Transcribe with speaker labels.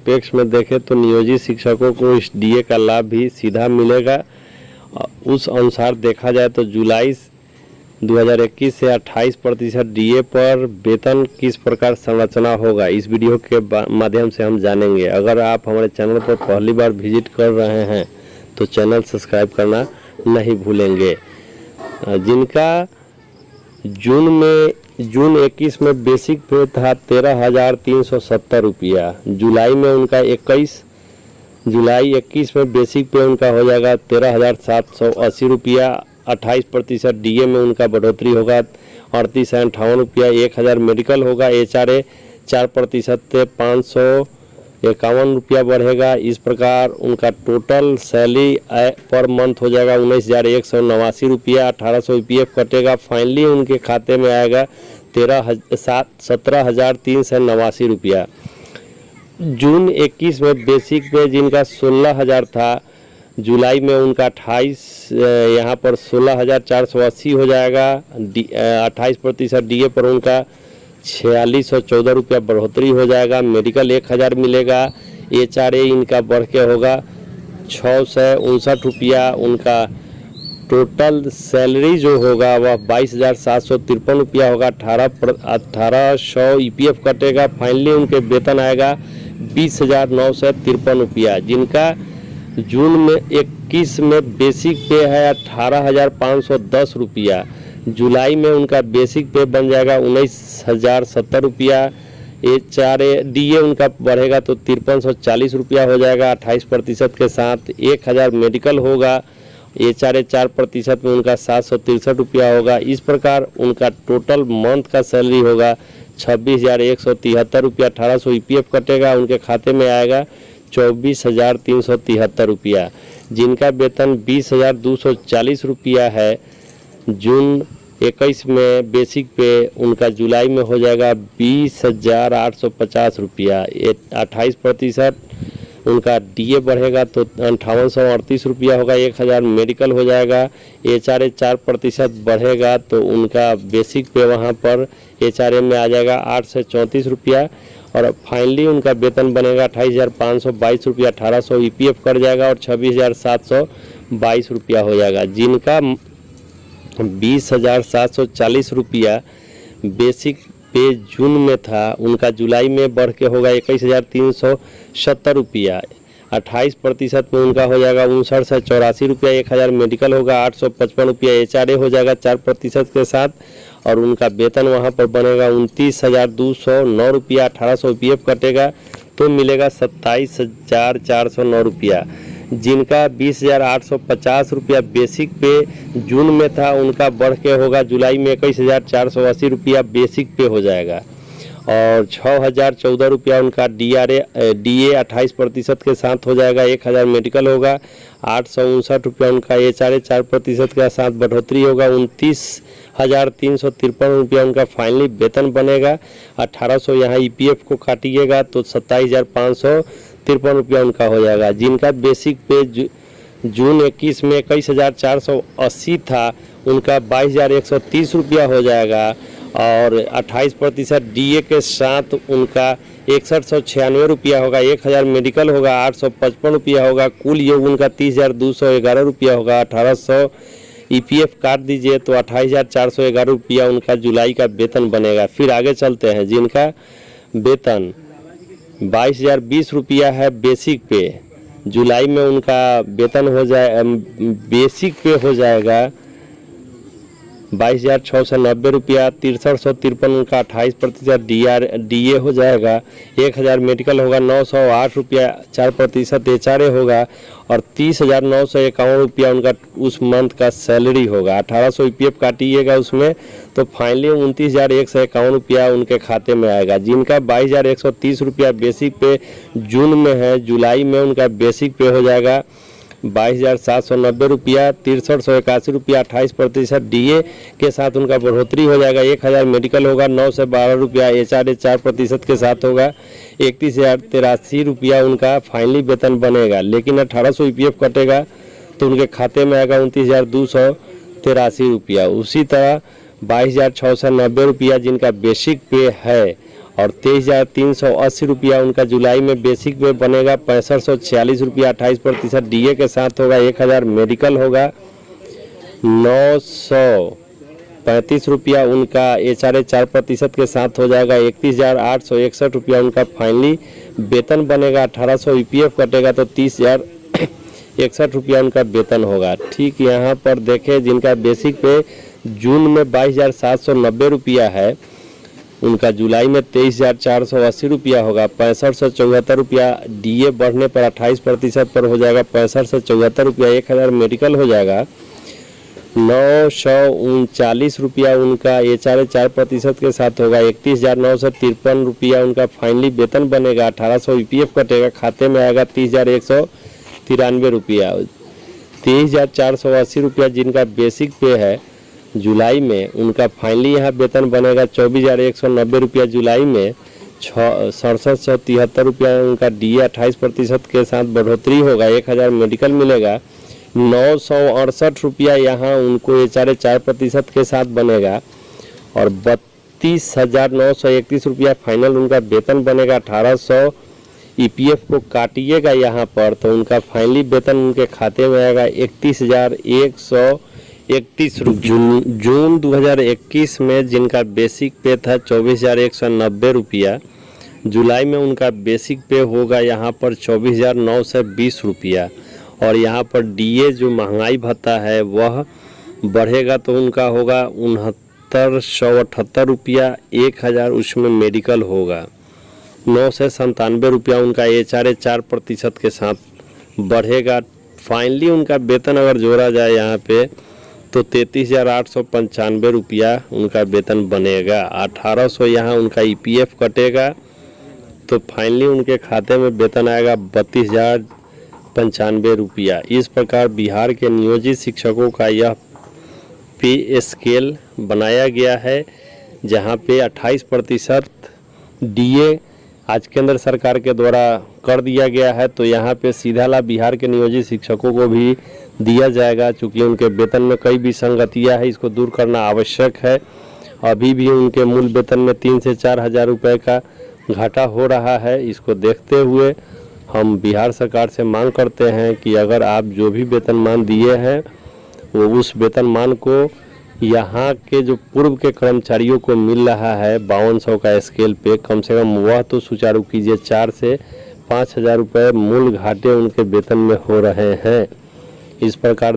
Speaker 1: अपेक्ष में देखें तो नियोजित शिक्षकों को इस डीए का लाभ भी सीधा मिलेगा। उस अनुसार देखा जाए तो जुलाई 2021 से 28% डीए पर वेतन किस प्रकार संरचना होगा, इस वीडियो के माध्यम से हम जानेंगे। अगर आप हमारे चैनल पर पहली बार विजिट कर रहे हैं तो चैनल सब्सक्राइब करना नहीं भूलेंगे। जिनका जून 21 में बेसिक पे था 13,370 रुपया, जुलाई में उनका जुलाई 21 में बेसिक पे उनका हो जाएगा 13,780 रुपया। 28% डीए में उनका बढ़ोतरी होगा 38 से 58 रुपया। 1,000 मेडिकल होगा। HRA 4% से 551 रुपया बढ़ेगा। इस प्रकार उनका टोटल सैलरी पर मंथ हो जाएगा 19,189 रुपया। 1800 EPF कटेगा। फाइनली उनके खाते में आएगा 17,389 रुपया। जून 21 में बेसिक पे जिनका 16,000 था, जुलाई में उनका 28 यहाँ पर 16,480 हो जाएगा। 28% डीए पर उनका 4,614 रुपया बढ़ोतरी हो जाएगा। मेडिकल 1,000 मिलेगा। HRA इनका बढ़ के होगा 659 रुपया। उनका टोटल सैलरी जो होगा वह 22,753 रुपया होगा। 1800 EPF कटेगा। फाइनली उनके वेतन आएगा 20,953 रुपया। जिनका जून में 21 में बेसिक पे है 18,510 रुपया। जुलाई में उनका बेसिक पे बन जाएगा 19,070 रुपया। HRA डीए उनका बढ़ेगा तो 5340 रुपया हो जाएगा 28% के साथ। 1,000 मेडिकल होगा। HRA 4% में उनका 763 रुपया होगा। इस प्रकार उनका टोटल मंथ का सैलरी होगा 26,173 रुपया। 1800 EPF कटेगा। उनके खाते में आएगा 24,373 रुपया। जिनका वेतन 20,240 रुपया है जून 21 में बेसिक पे, उनका जुलाई में हो जाएगा 20,850 रुपया। 28% उनका डीए बढ़ेगा तो 5838 रुपया होगा। 1,000 मेडिकल हो जाएगा। HRA 4% बढ़ेगा तो उनका बेसिक पे वहाँ पर HRA में आ जाएगा 8 से 34 रुपया। और फाइनली उनका वेतन बनेगा 28,522 रुपया। 1800 EPF कट जाएगा और 26,722 रुपया हो जाएगा। जिनका 20,740 रुपया बेसिक पे जून में था, उनका जुलाई में बढ़ के होगा 21,370 रुपया। 28% में उनका हो जाएगा 59 से 84 रुपया। 1,000 मेडिकल होगा। 855 रुपया। HRA हो जाएगा 4% के साथ और उनका वेतन वहाँ पर बनेगा 29,209 रुपया। 1800 EPF कटेगा तो मिलेगा 27,409 रुपया। जिनका 20,850 रुपया बेसिक पे जून में था, उनका बढ़ के होगा जुलाई में 21,480 रुपया बेसिक पे हो जाएगा और 6,014 रुपया उनका डीए 28% के साथ हो जाएगा। 1,000 मेडिकल होगा। 859 रुपया उनका HRA 4% के साथ बढ़ोतरी होगा। 29,353 रुपया उनका फाइनली वेतन बनेगा। 1800 यहाँ EPF को काटिएगा तो 27,553 रुपया उनका हो जाएगा। जिनका बेसिक पे जून 21 में 21,480 था, उनका 22,130 रुपया हो जाएगा और 28% डीए के साथ उनका 6196 रुपया होगा। 1,000 मेडिकल होगा। 855 रुपया होगा। कुल योग उनका 30,211 रुपया होगा। 1800 EPF काट दीजिए तो 28,411 रुपया उनका जुलाई का वेतन बनेगा। फिर आगे चलते हैं। जिनका वेतन 22,020 रुपया है बेसिक पे, जुलाई में उनका वेतन हो जाए बेसिक पे हो जाएगा 22,690 रुपया। 6353 उनका 28% डीए हो जाएगा। 1,000 मेडिकल होगा। 908 रुपया 4% HRA होगा और 30,951 रुपया उनका उस मंथ का सैलरी होगा। 1800 EPF काटिएगा उसमें तो फाइनली 29,151 रुपया उनके खाते में आएगा। जिनका 22,130 रुपया बेसिक पे जून में है, जुलाई में उनका बेसिक पे हो जाएगा 22,790 रुपया। 6381 रुपया 28% डीए के साथ उनका बढ़ोतरी हो जाएगा। 1,000 मेडिकल होगा। 9 से 12 रुपया HRA 4% के साथ होगा। 31,083 रुपया उनका फाइनली वेतन बनेगा। लेकिन 1800 EPF कटेगा तो उनके खाते में आएगा 29,283 रुपया। उसी तरह 22,690 रुपया जिनका बेसिक पे है और 23,380 रुपया उनका जुलाई में बेसिक पे बनेगा। 6546 रुपया 28% डीए के साथ होगा। 1000 मेडिकल होगा। 935 रुपया उनका एचआरए 4% के साथ हो जाएगा। 31,861 रुपया उनका फाइनली वेतन बनेगा। 1800 ईपीएफ कटेगा तो 30,061 रुपया उनका वेतन होगा। ठीक यहाँ पर देखें जिनका बेसिक पे जून में 22,790 रुपया है, उनका जुलाई में 23,480 रुपया होगा। 6574 रुपया डीए बढ़ने पर 28% पर हो जाएगा। 6574 रुपया 1000 मेडिकल हो जाएगा। 939 रुपया उनका एचआरए 4% के साथ होगा। 31,953 रुपया उनका फाइनली वेतन बनेगा। 1800 ईपीएफ कटेगा, खाते में आएगा 30,193 रुपया। 23,480 रुपया जिनका बेसिक पे है जुलाई में, उनका फाइनली यहाँ वेतन बनेगा। 24,190 रुपया जुलाई में। 6773 रुपया उनका डीए 28% के साथ बढ़ोतरी होगा। 1000 मेडिकल मिलेगा। 968 रुपया यहाँ उनको एचआरए 4% के साथ बनेगा और 32,931 रुपया फाइनल उनका वेतन बनेगा। 1800 ईपीएफ को काटिएगा यहाँ पर तो उनका फाइनली वेतन उनके खाते में आएगा 31,131 रुपया। जून 2021 में जिनका बेसिक पे था 24,190 रुपया, जुलाई में उनका बेसिक पे होगा यहाँ पर 24,920 रुपया। और यहाँ पर डीए जो महंगाई भत्ता है वह बढ़ेगा तो उनका होगा 6978 रुपया। 1000 उसमें मेडिकल होगा। 997 रुपया उनका एचआरए 4% के साथ बढ़ेगा। फाइनली उनका वेतन अगर जोड़ा जाए यहाँ पे तो 33,895 रुपया उनका वेतन बनेगा। 1800 यहाँ उनका ईपीएफ कटेगा तो फाइनली उनके खाते में वेतन आएगा 32,095 रुपया। इस प्रकार बिहार के नियोजित शिक्षकों का यह पे स्केल बनाया गया है, जहां पे 28% डीए आज केंद्र सरकार के द्वारा कर दिया गया है। तो यहाँ पे सीधा लाभ बिहार के नियोजित शिक्षकों को भी दिया जाएगा, चूँकि उनके वेतन में कई विसंगतियाँ है, इसको दूर करना आवश्यक है। अभी भी उनके मूल वेतन में 3 से 4 हज़ार रुपये का घाटा हो रहा है। इसको देखते हुए हम बिहार सरकार से मांग करते हैं कि अगर आप जो भी वेतनमान दिए हैं वो उस वेतनमान को यहाँ के जो पूर्व के कर्मचारियों को मिल रहा है 5200 का स्केल पे, कम से कम वह तो सुचारू कीजिए। 4 से 5 हज़ार रुपये मूल घाटे उनके वेतन में हो रहे हैं। इस प्रकार